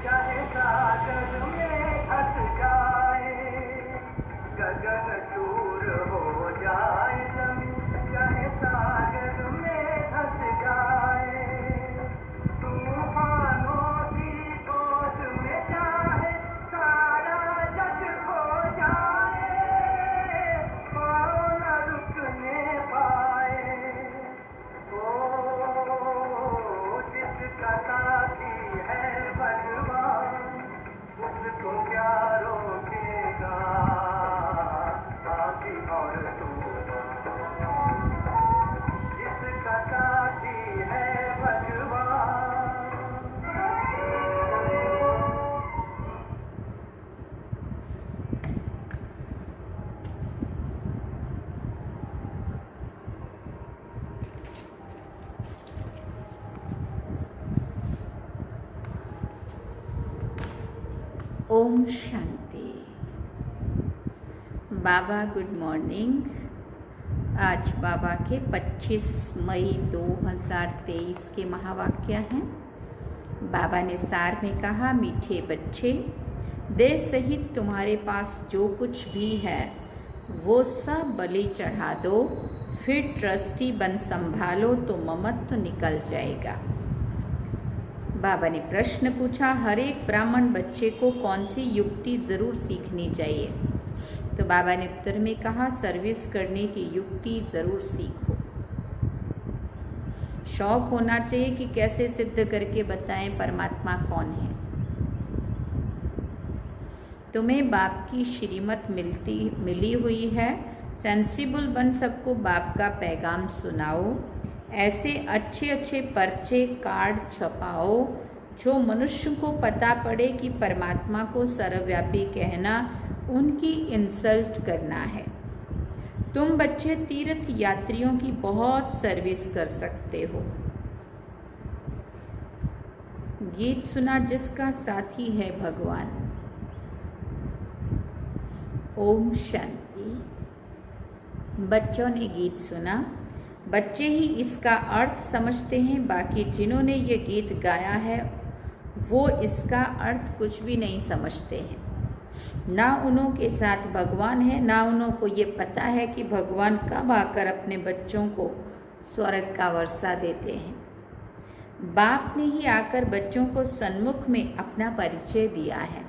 चाहे सागर में धस जाए, गगन चूर हो जाए जमीन, चाहे सागर में धस जाए, तूफानों की गोद में चाहे सारा जग खो जाए, पाँव न रुकने पाए। ओ जिसका साथी है भगवान, उसको क्या रोकेगा आंधी और तूफान। जिसका साथी है भगवान। ओम शांति। बाबा गुड मॉर्निंग। आज बाबा के 25 मई 2023 के महावाक्य हैं। बाबा ने सार में कहा, मीठे बच्चे, देह सहित तुम्हारे पास जो कुछ भी है वो सब बलि चढ़ा दो, फिर ट्रस्टी बन संभालो तो ममत्व निकल जाएगा। बाबा ने प्रश्न पूछा, हर एक ब्राह्मण बच्चे को कौन सी युक्ति ज़रूर सीखनी चाहिए? तो बाबा ने उत्तर में कहा, सर्विस करने की युक्ति ज़रूर सीखो। शौक होना चाहिए कि कैसे सिद्ध करके बताएं परमात्मा कौन है। तुम्हें बाप की श्रीमत मिली हुई है, सेंसिबल बन सबको बाप का पैगाम सुनाओ। ऐसे अच्छे अच्छे पर्चे कार्ड छपाओ जो मनुष्य को पता पड़े कि परमात्मा को सर्वव्यापी कहना उनकी इंसल्ट करना है। तुम बच्चे तीर्थ यात्रियों की बहुत सर्विस कर सकते हो। गीत सुना जिसका साथी है भगवान। ओम शांति। बच्चों ने गीत सुना। बच्चे ही इसका अर्थ समझते हैं, बाकी जिन्होंने ये गीत गाया है वो इसका अर्थ कुछ भी नहीं समझते हैं। ना उन्हों के साथ भगवान है, ना उन्हों को ये पता है कि भगवान कब आकर अपने बच्चों को स्वर्ग का वर्षा देते हैं। बाप ने ही आकर बच्चों को सन्मुख में अपना परिचय दिया है।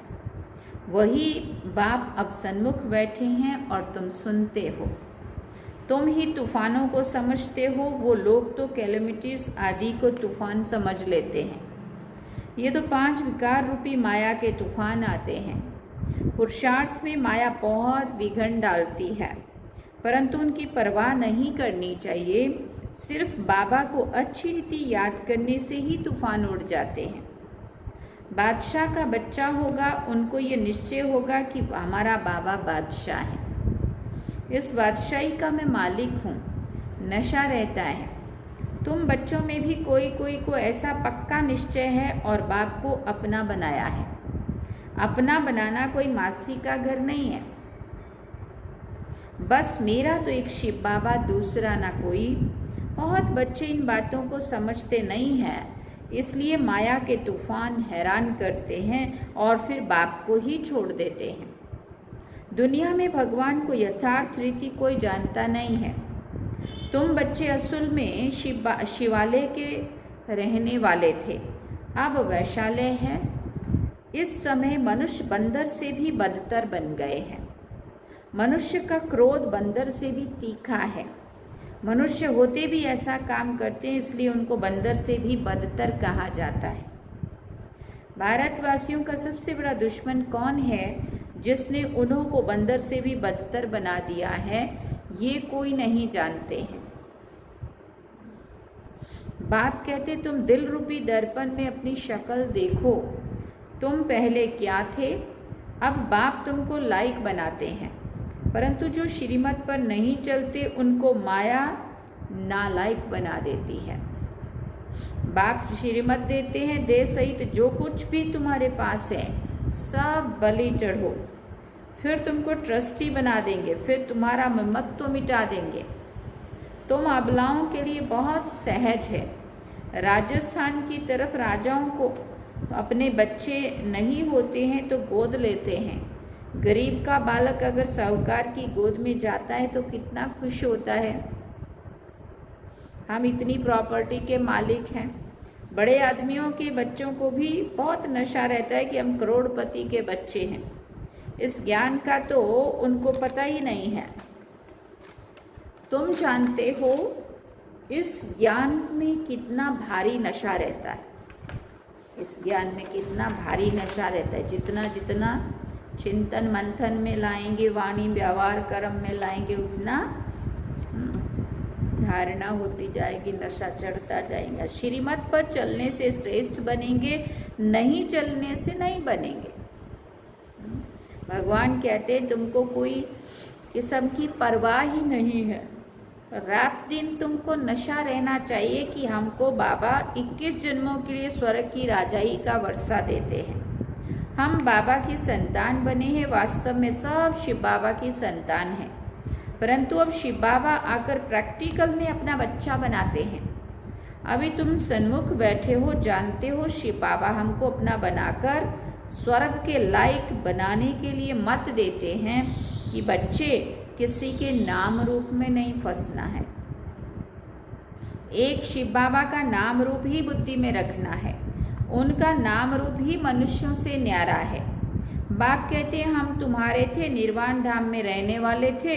वही बाप अब सन्मुख बैठे हैं और तुम सुनते हो। तुम ही तूफानों को समझते हो, वो लोग तो कैलेमिटीज आदि को तूफान समझ लेते हैं। ये तो 5 विकार रूपी माया के तूफान आते हैं। पुरुषार्थ में माया बहुत विघन डालती है, परंतु उनकी परवाह नहीं करनी चाहिए। सिर्फ बाबा को अच्छी रीति याद करने से ही तूफान उड़ जाते हैं। बादशाह का बच्चा होगा, उनको ये निश्चय होगा कि हमारा बाबा बादशाह है, इस बादशाही का मैं मालिक हूँ। नशा रहता है। तुम बच्चों में भी कोई कोई को ऐसा पक्का निश्चय है और बाप को अपना बनाया है। अपना बनाना कोई मासी का घर नहीं है। बस मेरा तो एक शिव बाबा, दूसरा ना कोई। बहुत बच्चे इन बातों को समझते नहीं हैं, इसलिए माया के तूफान हैरान करते हैं और फिर बाप को ही छोड़ देते हैं। दुनिया में भगवान को यथार्थ रीति कोई जानता नहीं है। तुम बच्चे असल में शिवालय के रहने वाले थे, अब वैशाल्य है। इस समय मनुष्य बंदर से भी बदतर बन गए हैं। मनुष्य का क्रोध बंदर से भी तीखा है। मनुष्य होते भी ऐसा काम करते हैं, इसलिए उनको बंदर से भी बदतर कहा जाता है। भारतवासियों का सबसे बड़ा दुश्मन कौन है जिसने उन्हों को बंदर से भी बदतर बना दिया है, ये कोई नहीं जानते हैं। बाप कहते, तुम दिल रूपी दर्पण में अपनी शक्ल देखो। तुम पहले क्या थे? अब बाप तुमको लायक बनाते हैं, परंतु जो श्रीमत पर नहीं चलते उनको माया नालायक बना देती है। बाप श्रीमत देते हैं, देह सहित जो कुछ भी तुम्हारे पास है सब बलि चढ़ो, फिर तुमको ट्रस्टी बना देंगे, फिर तुम्हारा ममत्व मिटा देंगे। तुम अबलाओं के लिए बहुत सहज है। राजस्थान की तरफ राजाओं को अपने बच्चे नहीं होते हैं तो गोद लेते हैं। गरीब का बालक अगर साहूकार की गोद में जाता है तो कितना खुश होता है। हम इतनी प्रॉपर्टी के मालिक हैं। बड़े आदमियों के बच्चों को भी बहुत नशा रहता है कि हम करोड़पति के बच्चे हैं। इस ज्ञान का तो उनको पता ही नहीं है। तुम जानते हो इस ज्ञान में कितना भारी नशा रहता है। इस ज्ञान में कितना भारी नशा रहता है। जितना जितना चिंतन मंथन में लाएंगे, वाणी व्यवहार कर्म में लाएंगे, उतना धारणा होती जाएगी, नशा चढ़ता जाएगा। श्रीमत पर चलने से श्रेष्ठ बनेंगे, नहीं चलने से नहीं बनेंगे। भगवान कहते हैं तुमको कोई किस्म की परवाह ही नहीं है। रात दिन तुमको नशा रहना चाहिए कि हमको बाबा 21 जन्मों के लिए स्वर्ग की राजाई का वर्षा देते हैं। हम बाबा की संतान बने हैं। वास्तव में सब शिव बाबा की संतान हैं, परंतु अब शिव बाबा आकर प्रैक्टिकल में अपना बच्चा बनाते हैं। अभी तुम सन्मुख बैठे हो, जानते हो शिव बाबा हमको अपना बनाकर स्वर्ग के लायक बनाने के लिए मत देते हैं कि बच्चे किसी के नाम रूप में नहीं फंसना है। एक शिव बाबा का नाम रूप ही बुद्धि में रखना है। उनका नाम रूप ही मनुष्यों से न्यारा है। बाप कहते हैं हम तुम्हारे थे, निर्वाण धाम में रहने वाले थे।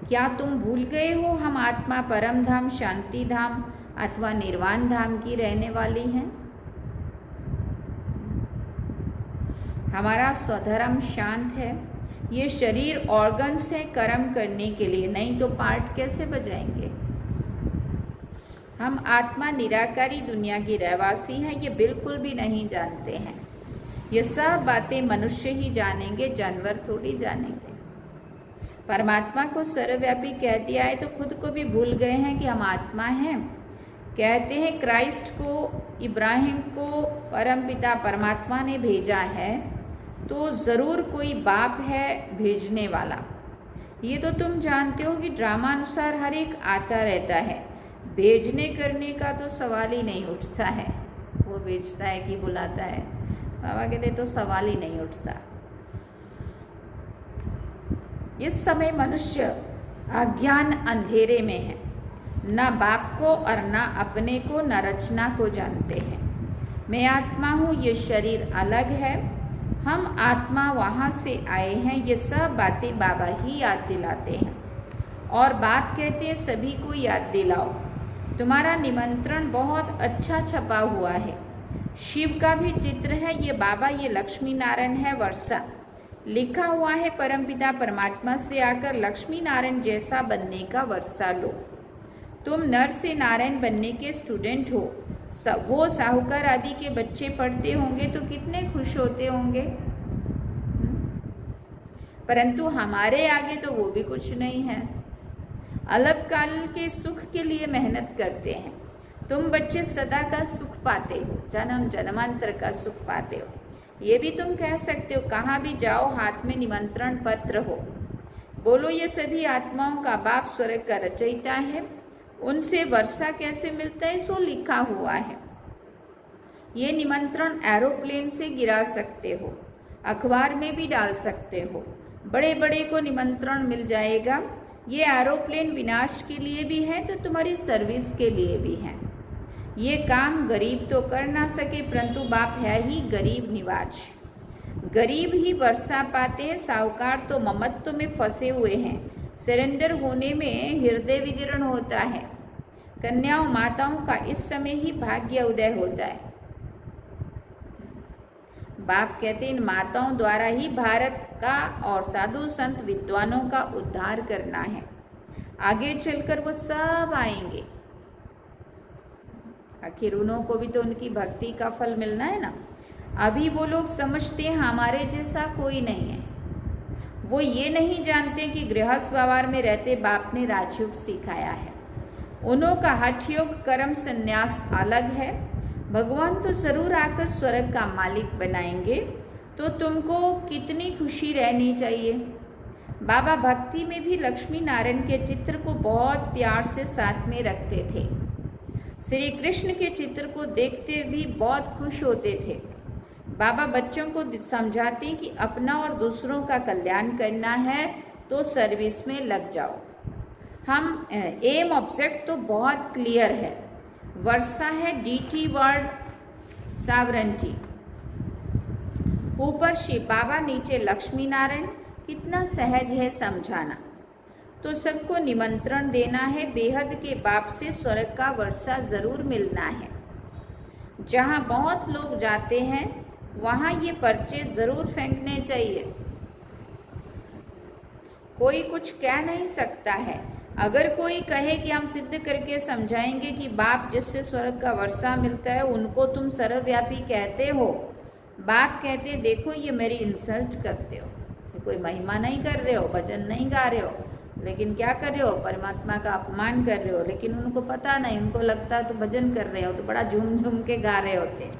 क्या तुम भूल गए हो हम आत्मा परम धाम, शांति धाम अथवा निर्वाण धाम की रहने वाली हैं। हमारा स्वधर्म शांत है। ये शरीर ऑर्गन्स है कर्म करने के लिए, नहीं तो पार्ट कैसे बजाएंगे। हम आत्मा निराकारी दुनिया की रहवासी हैं, ये बिल्कुल भी नहीं जानते हैं। ये सब बातें मनुष्य ही जानेंगे, जानवर थोड़ी जानेंगे। परमात्मा को सर्वव्यापी कह दिया है तो खुद को भी भूल गए हैं कि हम आत्मा हैं। कहते हैं क्राइस्ट को, इब्राहिम को परमपिता परमात्मा ने भेजा है, तो ज़रूर कोई बाप है भेजने वाला। ये तो तुम जानते हो कि ड्रामा अनुसार हर एक आता रहता है। भेजने करने का तो सवाल ही नहीं उठता है। वो भेजता है कि बुलाता है, बाबा कहते तो सवाल ही नहीं उठता। इस समय मनुष्य अज्ञान अंधेरे में है, न बाप को और न अपने को, न रचना को जानते हैं। मैं आत्मा हूँ, ये शरीर अलग है, हम आत्मा वहाँ से आए हैं। ये सब बातें बाबा ही याद दिलाते हैं और बाप कहते हैं सभी को याद दिलाओ। तुम्हारा निमंत्रण बहुत अच्छा छपा हुआ है। शिव का भी चित्र है, ये बाबा, ये लक्ष्मी नारायण है, वर्षा लिखा हुआ है। परमपिता परमात्मा से आकर लक्ष्मी नारायण जैसा बनने का वर्षा लो। तुम नर से नारायण बनने के स्टूडेंट हो। वो साहूकार आदि के बच्चे पढ़ते होंगे तो कितने खुश होते होंगे, परंतु हमारे आगे तो वो भी कुछ नहीं है। अल्पकाल के सुख के लिए मेहनत करते हैं। तुम बच्चे सदा का सुख पाते हो, जन्म जन्मांतर का सुख पाते हो। ये भी तुम कह सकते हो, कहाँ भी जाओ हाथ में निमंत्रण पत्र हो। बोलो ये सभी आत्माओं का बाप स्वर्ग का रचयिता है। उनसे वर्षा कैसे मिलता है सो लिखा हुआ है। ये निमंत्रण एरोप्लेन से गिरा सकते हो, अखबार में भी डाल सकते हो, बड़े बड़े को निमंत्रण मिल जाएगा। ये एरोप्लेन विनाश के लिए भी है तो तुम्हारी सर्विस के लिए भी है। ये काम गरीब तो कर ना सके, परंतु बाप है ही गरीब निवाज। गरीब ही वर्षा पाते हैं, साहूकार तो ममत्व में फंसे हुए हैं। सरेंडर होने में हृदय विदीर्ण होता है। कन्याओं माताओं का इस समय ही भाग्य उदय होता है। बाप कहते हैं इन माताओं द्वारा ही भारत का और साधु संत विद्वानों का उद्धार करना है। आगे चलकर वो सब आएंगे। आखिर उन्हों को भी तो उनकी भक्ति का फल मिलना है ना। अभी वो लोग समझते हैं हमारे जैसा कोई नहीं है। वो ये नहीं जानते कि गृहस्थ व्यवहार में रहते बाप ने राजयोग सिखाया है। उन्हों का हठ योग कर्म संन्यास अलग है। भगवान तो जरूर आकर स्वर्ग का मालिक बनाएंगे, तो तुमको कितनी खुशी रहनी चाहिए। बाबा भक्ति में भी लक्ष्मी नारायण के चित्र को बहुत प्यार से साथ में रखते थे। श्री कृष्ण के चित्र को देखते भी बहुत खुश होते थे। बाबा बच्चों को समझाते हैं कि अपना और दूसरों का कल्याण करना है तो सर्विस में लग जाओ। हम एम ऑब्जेक्ट तो बहुत क्लियर है। वर्षा है डीटी वर्ड सावरेंटी, ऊपर शिव बाबा, नीचे लक्ष्मी नारायण। कितना सहज है समझाना। तो सबको निमंत्रण देना है, बेहद के बाप से स्वर्ग का वर्षा जरूर मिलना है। जहाँ बहुत लोग जाते हैं वहाँ ये पर्चे जरूर फेंकने चाहिए। कोई कुछ कह नहीं सकता है। अगर कोई कहे कि हम सिद्ध करके समझाएंगे कि बाप जिससे स्वर्ग का वर्षा मिलता है उनको तुम सर्वव्यापी कहते हो, बाप कहते देखो ये मेरी इंसल्ट करते हो, कोई महिमा नहीं कर रहे हो, भजन नहीं गा रहे हो, लेकिन क्या कर रहे हो, परमात्मा का अपमान कर रहे हो। लेकिन उनको पता नहीं, उनको लगता है तो भजन कर रहे हो, तो बड़ा झूम झूम के गा रहे होते।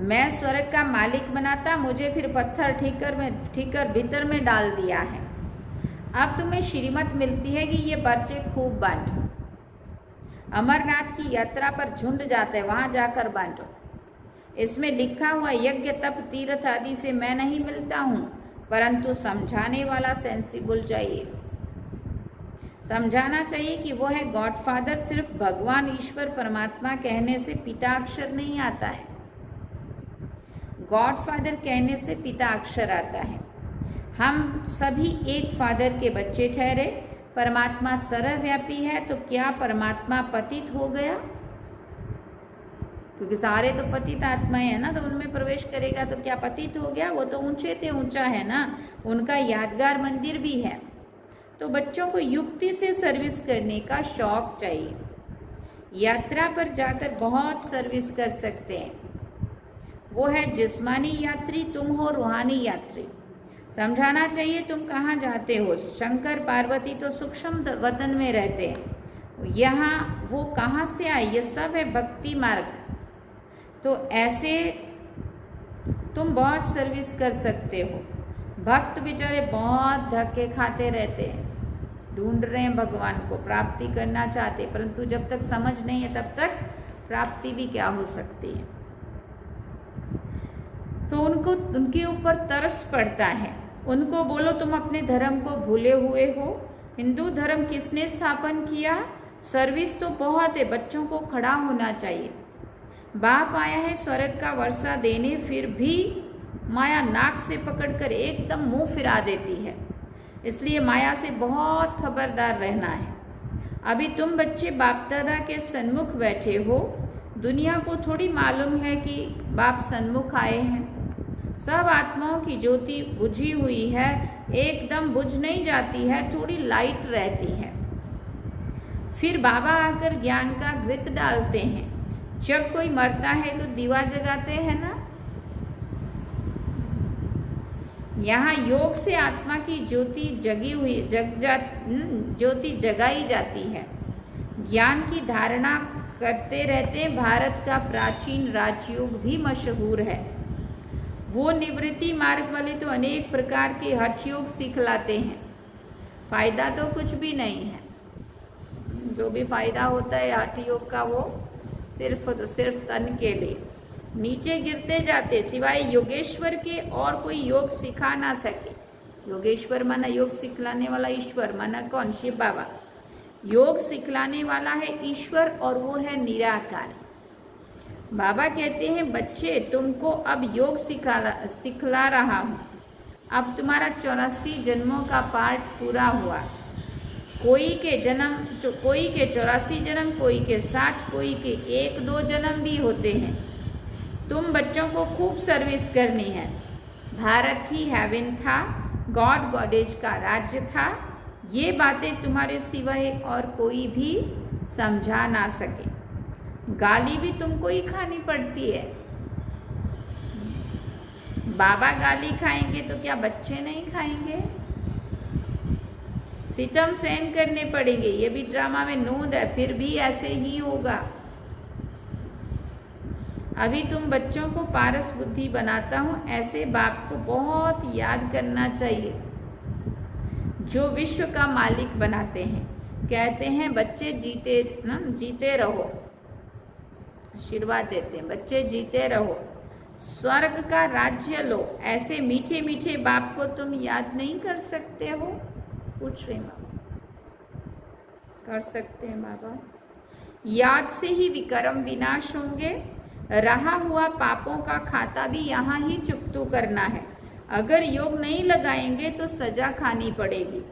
मैं स्वर्ग का मालिक बनाता, मुझे फिर पत्थर ठीकर भीतर में डाल दिया है। अब तुम्हें श्रीमत मिलती है कि ये पर्चे खूब बांटो। अमरनाथ की यात्रा पर झुंड जाते हैं, वहां जाकर बांटो। इसमें लिखा हुआ यज्ञ तप तीर्थ आदि से मैं नहीं मिलता हूँ, परंतु समझाने वाला सेंसिबल चाहिए। समझाना चाहिए कि वो है गॉडफादर। सिर्फ भगवान ईश्वर परमात्मा कहने से पिता अक्षर नहीं आता है, गॉडफादर कहने से पिता अक्षर आता है। हम सभी एक फादर के बच्चे ठहरे। परमात्मा सर्वव्यापी है तो क्या परमात्मा पतित हो गया? क्योंकि सारे तो पतित आत्माएं है ना, तो उनमें प्रवेश करेगा तो क्या पतित हो गया? वो तो ऊंचे थे, ऊंचा है ना, उनका यादगार मंदिर भी है। तो बच्चों को युक्ति से सर्विस करने का शौक चाहिए। यात्रा पर जाकर बहुत सर्विस कर सकते हैं। वो है जिस्मानी यात्री, तुम हो रूहानी यात्री। समझाना चाहिए तुम कहाँ जाते हो। शंकर पार्वती तो सूक्ष्म वतन में रहते हैं, यहाँ वो कहाँ से आए? ये सब है भक्ति मार्ग। तो ऐसे तुम बहुत सर्विस कर सकते हो। भक्त बेचारे बहुत धक्के खाते रहते हैं, ढूंढ रहे हैं भगवान को, प्राप्ति करना चाहते, परंतु जब तक समझ नहीं है तब तक प्राप्ति भी क्या हो सकती है। तो उनको उनके ऊपर तरस पड़ता है। उनको बोलो तुम अपने धर्म को भूले हुए हो। हिंदू धर्म किसने स्थापन किया? सर्विस तो बहुत है, बच्चों को खड़ा होना चाहिए। बाप आया है स्वर्ग का वर्षा देने, फिर भी माया नाक से पकड़कर एकदम मुंह फिरा देती है। इसलिए माया से बहुत खबरदार रहना है। अभी तुम बच्चे बाप दादा के सन्मुख बैठे हो, दुनिया को थोड़ी मालूम है कि बाप सन्मुख आए हैं। सब आत्माओं की ज्योति बुझी हुई है, एकदम बुझ नहीं जाती है, थोड़ी लाइट रहती है। फिर बाबा आकर ज्ञान का घृत डालते हैं। जब कोई मरता है तो दीवा जगाते हैं ना। यहाँ योग से आत्मा की ज्योति जगी हुई ज्योति जगाई जाती है। ज्ञान की धारणा करते रहते। भारत का प्राचीन राजयोग भी मशहूर है। वो निवृत्ति मार्ग वाले तो अनेक प्रकार के हठ योग सिखलाते हैं। फायदा तो कुछ भी नहीं है। जो भी फायदा होता है हठ योग का वो सिर्फ तन के लिए। नीचे गिरते जाते, सिवाय योगेश्वर के और कोई योग सिखा ना सके। योगेश्वर माना योग सिखलाने वाला ईश्वर, माना कौन? शिव बाबा। योग सिखलाने वाला है ईश्वर और वो है निराकार। बाबा कहते हैं बच्चे तुमको अब योग सिखला रहा हूँ। अब तुम्हारा 84 जन्मों का पाठ पूरा हुआ। कोई के 84 जन्म, कोई के 60, कोई के 1-2 जन्म भी होते हैं। तुम बच्चों को खूब सर्विस करनी है। भारत ही हेवन था, गॉड गॉडेज का राज्य था। ये बातें तुम्हारे सिवाय और कोई भी समझा ना सके। गाली भी तुमको ही खानी पड़ती है। बाबा गाली खाएंगे तो क्या बच्चे नहीं खाएंगे? सितम सहन करने पड़ेंगे। ये भी ड्रामा में नूंद है, फिर भी ऐसे ही होगा। अभी तुम बच्चों को पारस बुद्धि बनाता हूँ, ऐसे बाप को बहुत याद करना चाहिए जो विश्व का मालिक बनाते हैं। कहते हैं बच्चे जीते रहो। आशीर्वाद देते हैं, बच्चे जीते रहो, स्वर्ग का राज्य लो। ऐसे मीठे मीठे बाप को तुम याद नहीं कर सकते हो? पूछ रहे बाबा। कर सकते हैं बाबा। याद से ही विकर्म विनाश होंगे। रहा हुआ पापों का खाता भी यहाँ ही चुकतू करना है। अगर योग नहीं लगाएंगे तो सजा खानी पड़ेगी।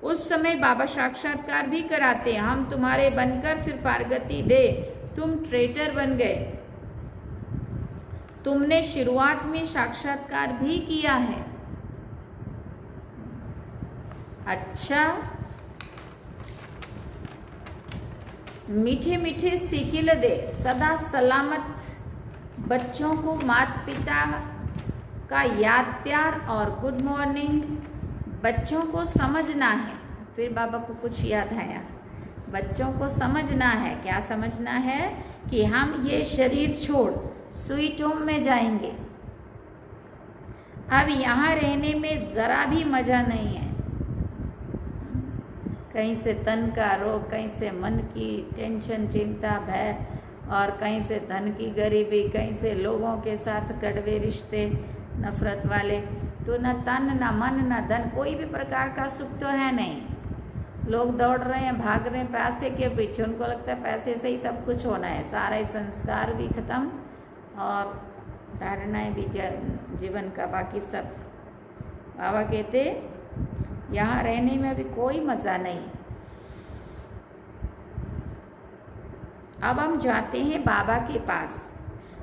उस समय बाबा साक्षात्कार भी कराते हैं, हम तुम्हारे बनकर फिर फारगती दे, तुम ट्रेटर बन गए। तुमने शुरुआत में साक्षात्कार भी किया है। अच्छा, मीठे मीठे सिकिल दे, सदा सलामत बच्चों को माता पिता का याद प्यार और गुड मॉर्निंग। बच्चों को समझना है। फिर बाबा को कुछ याद आया, बच्चों को समझना है। क्या समझना है? कि हम ये शरीर छोड़ स्वीट होम में जाएंगे। अब यहाँ रहने में जरा भी मजा नहीं है। कहीं से तन का रोग, कहीं से मन की टेंशन, चिंता, भय, और कहीं से धन की गरीबी, कहीं से लोगों के साथ कड़वे रिश्ते, नफरत वाले। तो न तन न मन न धन, कोई भी प्रकार का सुख तो है नहीं। लोग दौड़ रहे हैं, भाग रहे हैं पैसे के पीछे। उनको लगता है पैसे से ही सब कुछ होना है। सारे संस्कार भी खत्म और धारणाएं भी, जीवन का बाकी सब। बाबा कहते यहाँ रहने में भी कोई मज़ा नहीं। अब हम जाते हैं बाबा के पास।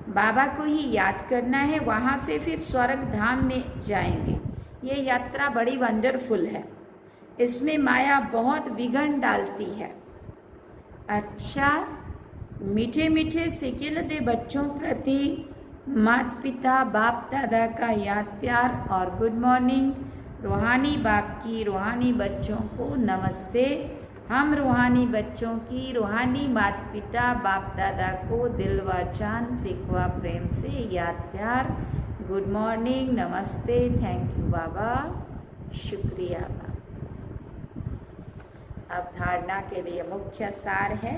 बाबा को ही याद करना है, वहाँ से फिर स्वर्ग धाम में जाएंगे। ये यात्रा बड़ी वंडरफुल है। इसमें माया बहुत विघ्न डालती है। अच्छा, मीठे मीठे सिकिल दे बच्चों प्रति माता पिता बाप दादा का याद प्यार और गुड मॉर्निंग। रूहानी बाप की रूहानी बच्चों को नमस्ते। हम रूहानी बच्चों की रूहानी माता पिता बाप दादा को दिल व जान सिकवा प्रेम से याद प्यार, गुड मॉर्निंग, नमस्ते, थैंक यू बाबा, शुक्रिया बाबा। अब धारणा के लिए मुख्य सार है,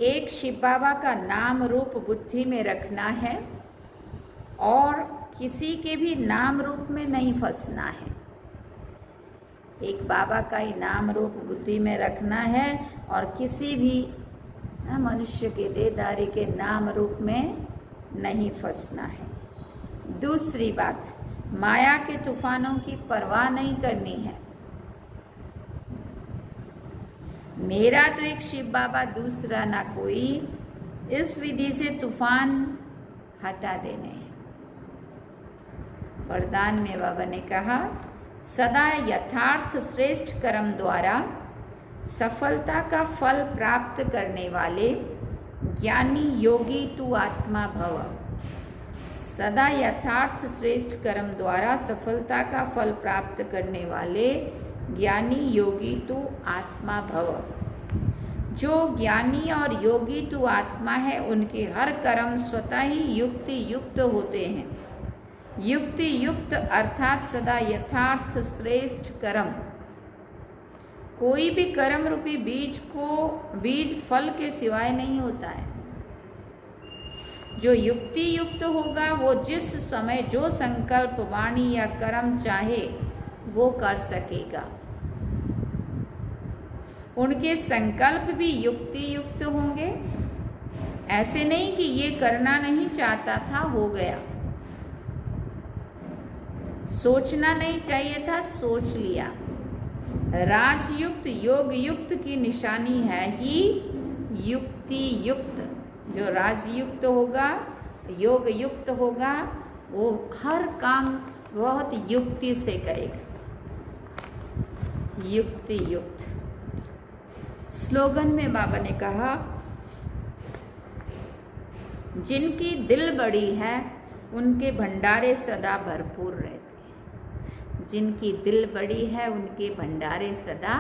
एक शिव बाबा का नाम रूप बुद्धि में रखना है और किसी के भी नाम रूप में नहीं फंसना है। एक बाबा का ही नाम रूप बुद्धि में रखना है और किसी भी मनुष्य के देहधारी के नाम रूप में नहीं फंसना है। दूसरी बात, माया के तूफानों की परवाह नहीं करनी है। मेरा तो एक शिव बाबा, दूसरा ना कोई। इस विधि से तूफान हटा देने हैं। वरदान में बाबा ने कहा, सदा यथार्थ श्रेष्ठ कर्म द्वारा सफलता का फल प्राप्त करने वाले ज्ञानी योगी तू आत्मा भव। सदा यथार्थ श्रेष्ठ कर्म द्वारा सफलता का फल प्राप्त करने वाले ज्ञानी योगी तू आत्मा भव। जो ज्ञानी और योगी तू आत्मा है, उनके हर कर्म स्वतः ही युक्ति युक्त होते हैं। युक्ति युक्त अर्थात सदा यथार्थ श्रेष्ठ कर्म। कोई भी कर्म रूपी बीज फल के सिवाय नहीं होता है। जो युक्ति युक्त होगा वो जिस समय जो संकल्प, वाणी या कर्म चाहे वो कर सकेगा। उनके संकल्प भी युक्ति युक्त होंगे। ऐसे नहीं कि ये करना नहीं चाहता था, हो गया। सोचना नहीं चाहिए था, सोच लिया। राजयुक्त योग युक्त की निशानी है ही युक्ति युक्त। जो राजयुक्त होगा, योग युक्त होगा, वो हर काम बहुत युक्ति से करेगा। युक्ति युक्त। स्लोगन में बाबा ने कहा, जिनकी दिल बड़ी है उनके भंडारे सदा भरपूर रहते हैं। जिनकी दिल बड़ी है उनके भंडारे सदा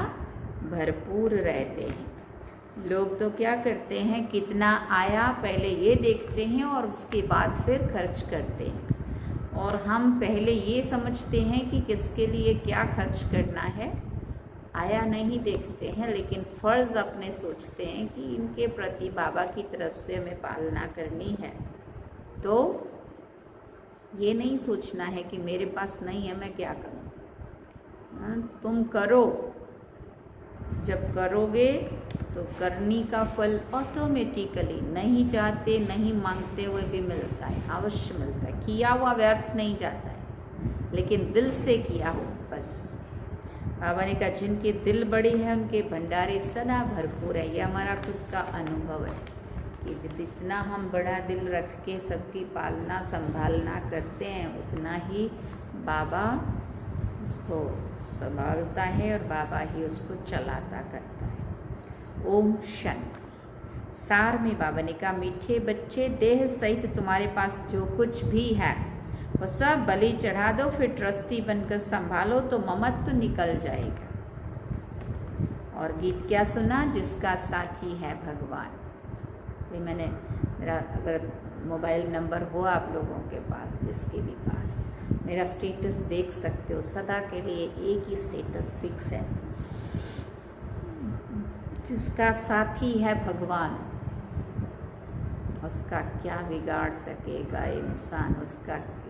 भरपूर रहते हैं। लोग तो क्या करते हैं, कितना आया पहले ये देखते हैं और उसके बाद फिर खर्च करते हैं। और हम पहले ये समझते हैं कि किसके लिए क्या खर्च करना है आया नहीं देखते हैं, लेकिन फ़र्ज़ अपने सोचते हैं कि इनके प्रति बाबा की तरफ से हमें पालना करनी है। तो ये नहीं सोचना है कि मेरे पास नहीं है, मैं क्या करूं। तुम करो, जब करोगे तो करनी का फल ऑटोमेटिकली नहीं चाहते नहीं मांगते हुए भी मिलता है, अवश्य मिलता है। किया हुआ व्यर्थ नहीं जाता है, लेकिन दिल से किया हो बस। बाबा ने कहा जिनके दिल बड़े हैं उनके भंडारे सदा भरपूर है। यह हमारा खुद का अनुभव है कि जितना हम बड़ा दिल रख के सबकी पालना संभालना करते हैं, उतना ही बाबा उसको संभालता है और बाबा ही उसको चलाता करता है। ओम शांति। सार में बाबा ने कहा मीठे बच्चे, देह सहित तुम्हारे पास जो कुछ भी है वो सब बलि चढ़ा दो, फिर ट्रस्टी बनकर संभालो तो ममत्व निकल जाएगा। और गीत क्या सुना? जिसका साथी है भगवान। तो मैंने मेरा अगर मोबाइल नंबर हो आप लोगों के पास, जिसके भी पास, मेरा स्टेटस देख सकते हो। सदा के लिए एक ही स्टेटस फिक्स है, जिसका साथी है भगवान, उसका क्या बिगाड़ सकेगा इंसान,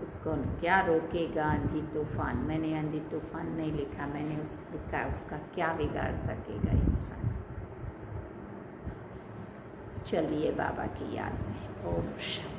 उसको क्या रोकेगा आंधी तूफान। मैंने आंधी तूफान नहीं लिखा, मैंने लिखा उसका क्या बिगाड़ सकेगा इंसान। चलिए बाबा की याद में ओम शांति।